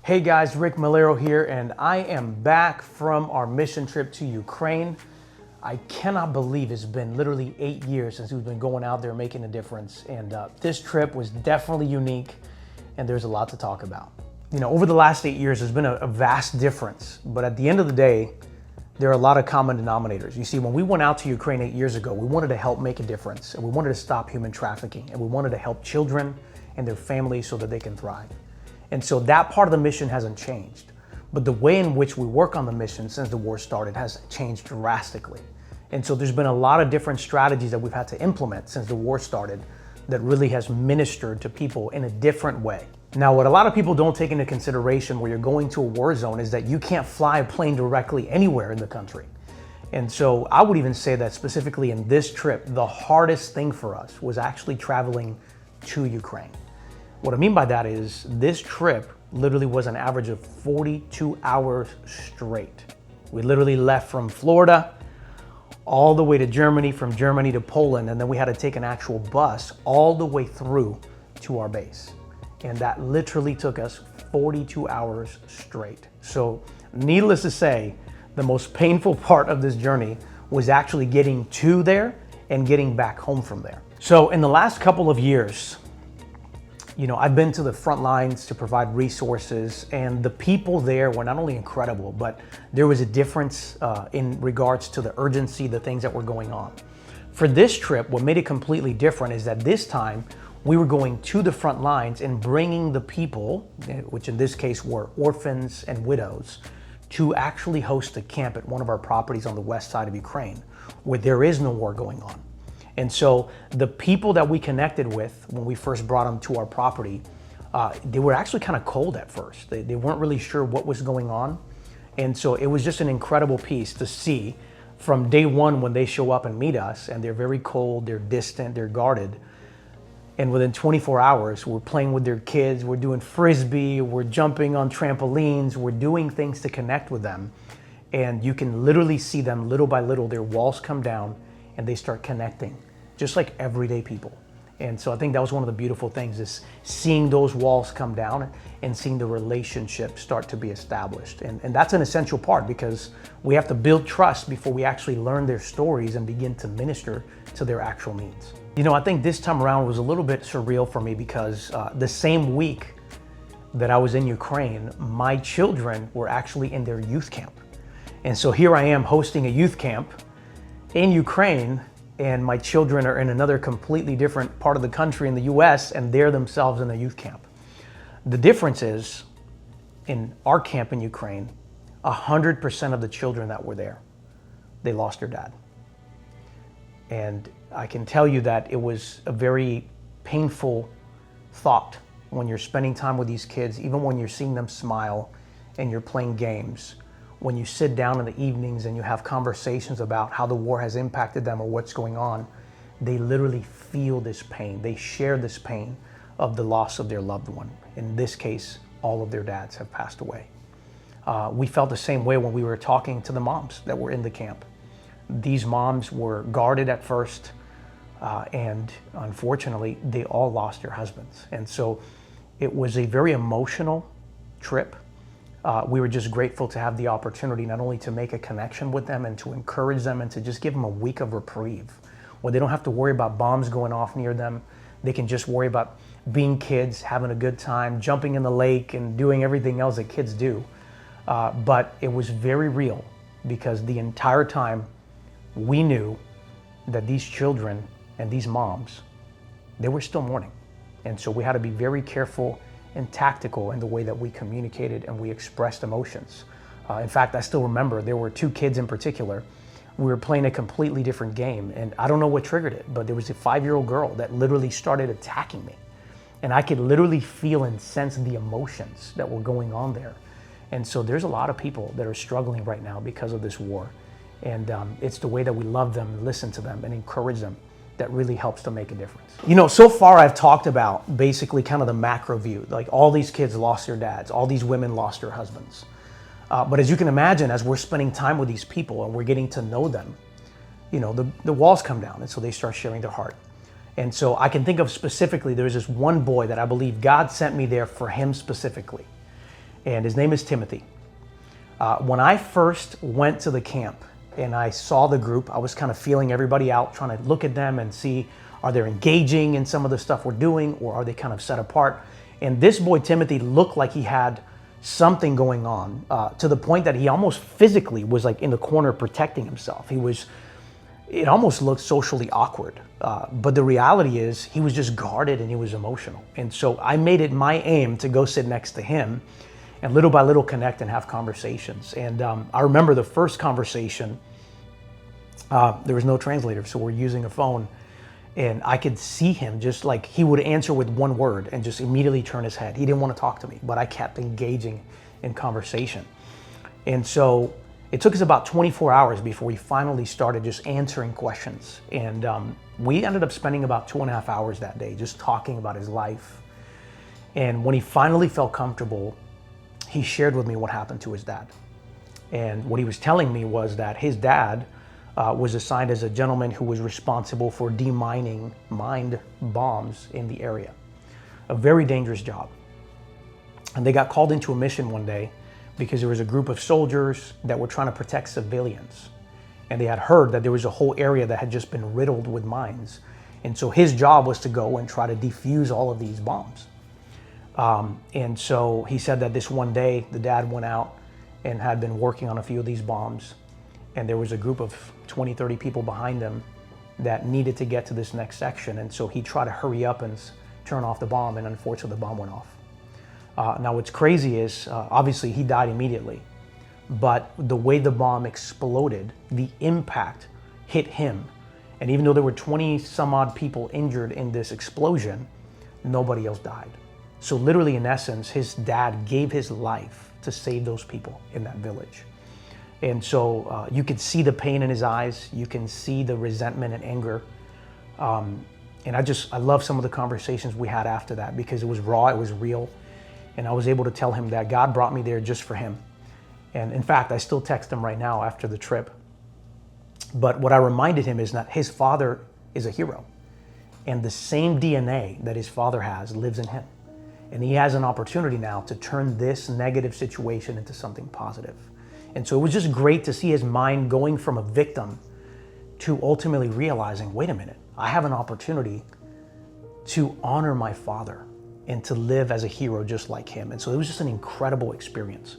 Hey guys, Rick Malero here, and I am back from our mission trip to Ukraine. I cannot believe it's been literally 8 years since we've been going out there making a difference, and this trip was definitely unique, and there's a lot to talk about. You know, over the last 8 years, there's been a vast difference, but at the end of the day, there are a lot of common denominators. You see, when we went out to Ukraine 8 years ago, we wanted to help make a difference, and we wanted to stop human trafficking, and we wanted to help children and their families so that they can thrive. And so that part of the mission hasn't changed. But the way in which we work on the mission since the war started has changed drastically. And so there's been a lot of different strategies that we've had to implement since the war started that really has ministered to people in a different way. Now, what a lot of people don't take into consideration when you're going to a war zone is that you can't fly a plane directly anywhere in the country. And so I would even say that specifically in this trip, the hardest thing for us was actually traveling to Ukraine. What I mean by that is this trip literally was an average of 42 hours straight. We literally left from Florida all the way to Germany, from Germany to Poland, and then we had to take an actual bus all the way through to our base. And that literally took us 42 hours straight. So needless to say, the most painful part of this journey was actually getting to there and getting back home from there. So in the last couple of years, you know, I've been to the front lines to provide resources, and the people there were not only incredible, but there was a difference in regards to the urgency, the things that were going on. For this trip, what made it completely different is that this time we were going to the front lines and bringing the people, which in this case were orphans and widows, to actually host a camp at one of our properties on the west side of Ukraine, where there is no war going on. And so the people that we connected with when we first brought them to our property, they were actually kind of cold at first. They weren't really sure what was going on. And so it was just an incredible piece to see from day one when they show up and meet us, and they're very cold, they're distant, they're guarded. And within 24 hours, we're playing with their kids, we're doing frisbee, we're jumping on trampolines, we're doing things to connect with them. And you can literally see them little by little, their walls come down and they start connecting, just like everyday people. And so I think that was one of the beautiful things, is seeing those walls come down and seeing the relationship start to be established. And that's an essential part, because we have to build trust before we actually learn their stories and begin to minister to their actual needs. You know, I think this time around was a little bit surreal for me because the same week that I was in Ukraine, my children were actually in their youth camp. And so here I am hosting a youth camp in Ukraine, and my children are in another completely different part of the country in the US, and they're themselves in a youth camp. The difference is, in our camp in Ukraine, 100% of the children that were there, they lost their dad. And I can tell you that it was a very painful thought when you're spending time with these kids, even when you're seeing them smile and you're playing games. When you sit down in the evenings and you have conversations about how the war has impacted them or what's going on, they literally feel this pain. They share this pain of the loss of their loved one. In this case, all of their dads have passed away. We felt the same way when we were talking to the moms that were in the camp. These moms were guarded at first, and unfortunately, they all lost their husbands. And so it was a very emotional trip. We were just grateful to have the opportunity not only to make a connection with them and to encourage them and to just give them a week of reprieve, where they don't have to worry about bombs going off near them. They can just worry about being kids, having a good time, jumping in the lake and doing everything else that kids do. But it was very real, because the entire time we knew that these children and these moms, they were still mourning. And so we had to be very careful and tactical in the way that we communicated and we expressed emotions. In fact, I still remember there were two kids in particular. We were playing a completely different game, and I don't know what triggered it, but there was a 5-year-old girl that literally started attacking me. And I could literally feel and sense the emotions that were going on there. And so there's a lot of people that are struggling right now because of this war. And it's the way that we love them, listen to them, and encourage them that really helps to make a difference. You know, so far I've talked about basically kind of the macro view, like all these kids lost their dads, all these women lost their husbands. But as you can imagine, as we're spending time with these people and we're getting to know them, you know, the walls come down, and so they start sharing their heart. And so I can think of specifically, there's this one boy that I believe God sent me there for him specifically. and his name is Timothy. When I first went to the camp and I saw the group, I was kind of feeling everybody out, trying to look at them and see, are they engaging in some of the stuff we're doing, or are they kind of set apart? And this boy, Timothy, looked like he had something going on, to the point that he almost physically was like in the corner protecting himself. It almost looked socially awkward. But the reality is he was just guarded and he was emotional. And so I made it my aim to go sit next to him and little by little connect and have conversations. And I remember the first conversation, there was no translator, so we're using a phone. And I could see him just like he would answer with one word and just immediately turn his head. He didn't want to talk to me, but I kept engaging in conversation. And so it took us about 24 hours before we finally started just answering questions. And we ended up spending about 2.5 hours that day just talking about his life. And when he finally felt comfortable, he shared with me what happened to his dad. And what he was telling me was that his dad was assigned as a gentleman who was responsible for demining mined bombs in the area. A very dangerous job. And they got called into a mission one day because there was a group of soldiers that were trying to protect civilians. And they had heard that there was a whole area that had just been riddled with mines. And so his job was to go and try to defuse all of these bombs. And so he said that this one day, the dad went out and had been working on a few of these bombs. And there was a group of 20, 30 people behind them that needed to get to this next section. And so he tried to hurry up and turn off the bomb, and unfortunately the bomb went off. Now what's crazy is, obviously he died immediately, but the way the bomb exploded, the impact hit him. And even though there were 20 some odd people injured in this explosion, nobody else died. So literally, in essence, his dad gave his life to save those people in that village. And so you could see the pain in his eyes. You can see the resentment and anger. And I love some of the conversations we had after that, because it was raw, it was real. And I was able to tell him that God brought me there just for him. And in fact, I still text him right now after the trip. But what I reminded him is that his father is a hero. And the same DNA that his father has lives in him. And he has an opportunity now to turn this negative situation into something positive. And so it was just great to see his mind going from a victim to ultimately realizing, wait a minute, I have an opportunity to honor my father and to live as a hero just like him. And so it was just an incredible experience.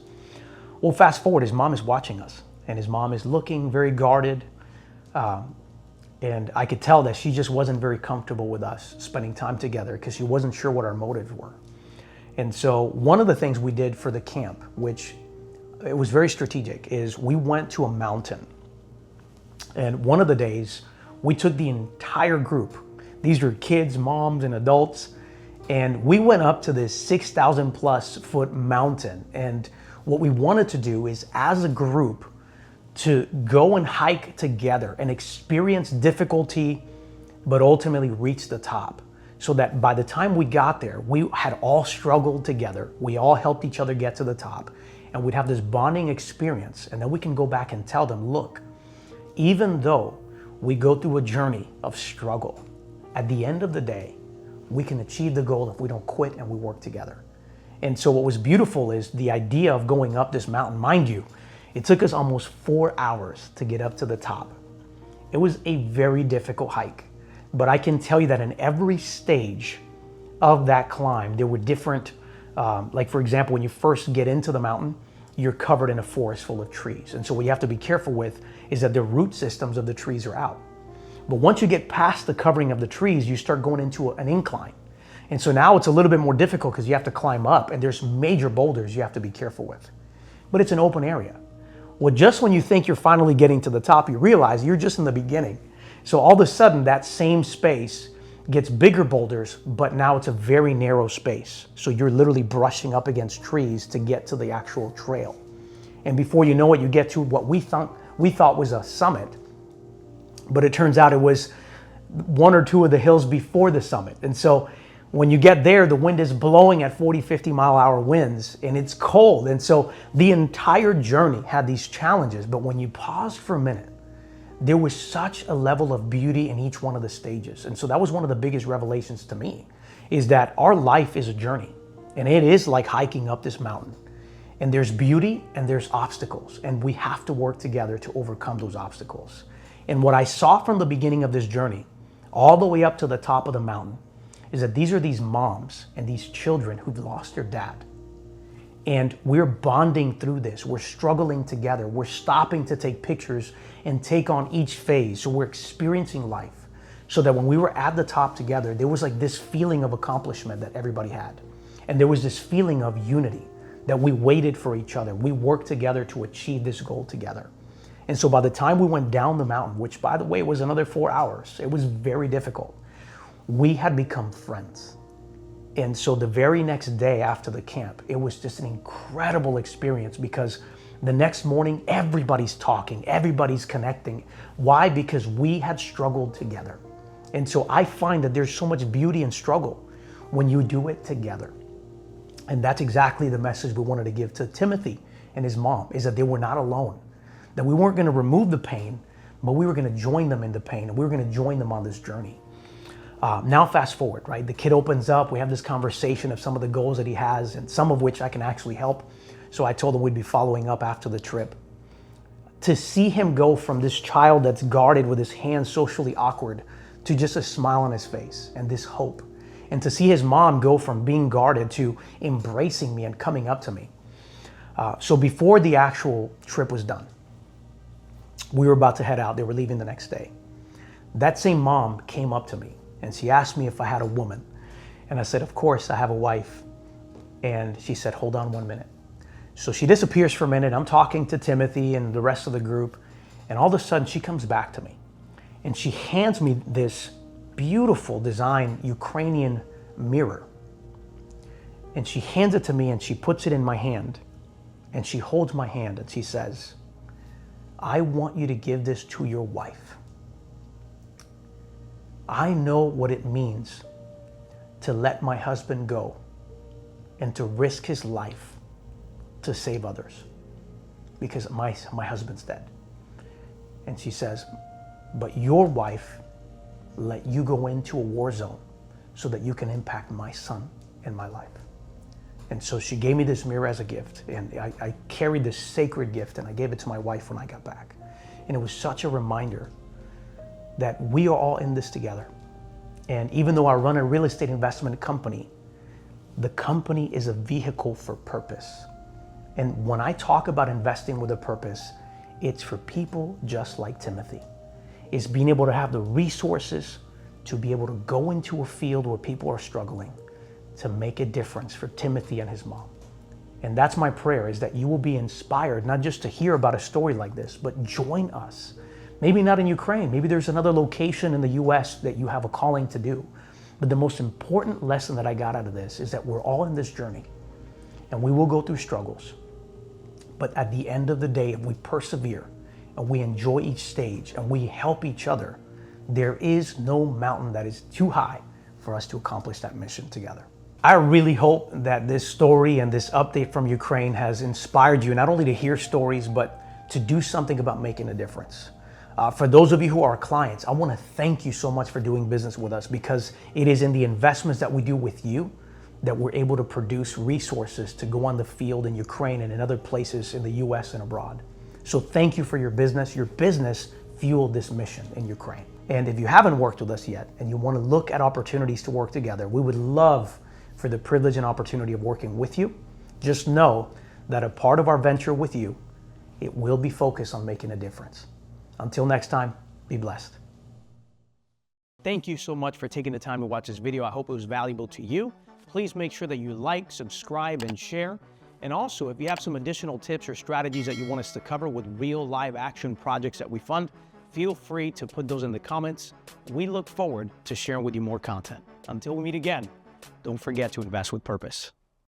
Well, fast forward, his mom is watching us, and his mom is looking very guarded. And I could tell that she just wasn't very comfortable with us spending time together because she wasn't sure what our motives were. And so one of the things we did for the camp, which it was very strategic, is we went to a mountain. And one of the days, we took the entire group. These were kids, moms, and adults. And we went up to this 6,000 plus foot mountain. And what we wanted to do is, as a group, to go and hike together and experience difficulty, but ultimately reach the top. So that by the time we got there, we had all struggled together. We all helped each other get to the top. And we'd have this bonding experience. And then we can go back and tell them, look, even though we go through a journey of struggle, at the end of the day, we can achieve the goal if we don't quit and we work together. And so what was beautiful is the idea of going up this mountain. Mind you, it took us almost 4 hours to get up to the top. It was a very difficult hike. But I can tell you that in every stage of that climb, there were different, like for example, when you first get into the mountain, you're covered in a forest full of trees. And so what you have to be careful with is that the root systems of the trees are out. But once you get past the covering of the trees, you start going into an incline. And so now it's a little bit more difficult because you have to climb up, and there's major boulders you have to be careful with. But it's an open area. Well, just when you think you're finally getting to the top, you realize you're just in the beginning. So all of a sudden, that same space gets bigger boulders, but now it's a very narrow space. So you're literally brushing up against trees to get to the actual trail. And before you know it, you get to what we thought was a summit, but it turns out it was one or two of the hills before the summit. And so when you get there, the wind is blowing at 40, 50 mile an hour winds, and it's cold. And so the entire journey had these challenges, but when you pause for a minute, there was such a level of beauty in each one of the stages. And so that was one of the biggest revelations to me, is that our life is a journey, and it is like hiking up this mountain. And there's beauty and there's obstacles, and we have to work together to overcome those obstacles. And what I saw from the beginning of this journey, all the way up to the top of the mountain, is that these are these moms and these children who've lost their dad. And we're bonding through this. We're struggling together. We're stopping to take pictures and take on each phase. So we're experiencing life. So that when we were at the top together, there was like this feeling of accomplishment that everybody had. And there was this feeling of unity, that we waited for each other. We worked together to achieve this goal together. And so by the time we went down the mountain, which by the way was another 4 hours, it was very difficult, we had become friends. And so the very next day after the camp, it was just an incredible experience, because the next morning, everybody's talking, everybody's connecting. Why? Because we had struggled together. And so I find that there's so much beauty in struggle when you do it together. And that's exactly the message we wanted to give to Timothy and his mom, is that they were not alone. That we weren't going to remove the pain, but we were going to join them in the pain, and we were going to join them on this journey. Now fast forward, right? The kid opens up, we have this conversation of some of the goals that he has, and some of which I can actually help. So I told him we'd be following up after the trip. To see him go from this child that's guarded with his hands socially awkward to just a smile on his face and this hope. And to see his mom go from being guarded to embracing me and coming up to me. So before the actual trip was done, we were about to head out. They were leaving the next day. That same mom came up to me and she asked me if I had a woman. And I said, of course, I have a wife. And she said, hold on 1 minute. So she disappears for a minute. I'm talking to Timothy and the rest of the group. And all of a sudden she comes back to me and she hands me this beautiful design Ukrainian mirror. And she hands it to me and she puts it in my hand and she holds my hand and she says, I want you to give this to your wife. I know what it means to let my husband go and to risk his life to save others, because my husband's dead. And she says, but your wife let you go into a war zone so that you can impact my son and my life. And so she gave me this mirror as a gift, and I carried this sacred gift and I gave it to my wife when I got back. And it was such a reminder that we are all in this together. And even though I run a real estate investment company, the company is a vehicle for purpose. And when I talk about investing with a purpose, it's for people just like Timothy. It's being able to have the resources to be able to go into a field where people are struggling, to make a difference for Timothy and his mom. And that's my prayer, is that you will be inspired, not just to hear about a story like this, but join us. Maybe not in Ukraine, maybe there's another location in the US that you have a calling to do. But the most important lesson that I got out of this is that we're all in this journey and we will go through struggles. But at the end of the day, if we persevere and we enjoy each stage and we help each other, there is no mountain that is too high for us to accomplish that mission together. I really hope that this story and this update from Ukraine has inspired you not only to hear stories, but to do something about making a difference. For those of you who are clients, I want to thank you so much for doing business with us, because it is in the investments that we do with you that we're able to produce resources to go on the field in Ukraine and in other places in the US and abroad. So thank you for your business. Your business fueled this mission in Ukraine. And if you haven't worked with us yet and you want to look at opportunities to work together, we would love for the privilege and opportunity of working with you. Just know that a part of our venture with you, it will be focused on making a difference. Until next time, be blessed. Thank you so much for taking the time to watch this video. I hope it was valuable to you. Please make sure that you like, subscribe, and share. And also, if you have some additional tips or strategies that you want us to cover with real live action projects that we fund, feel free to put those in the comments. We look forward to sharing with you more content. Until we meet again, don't forget to invest with purpose.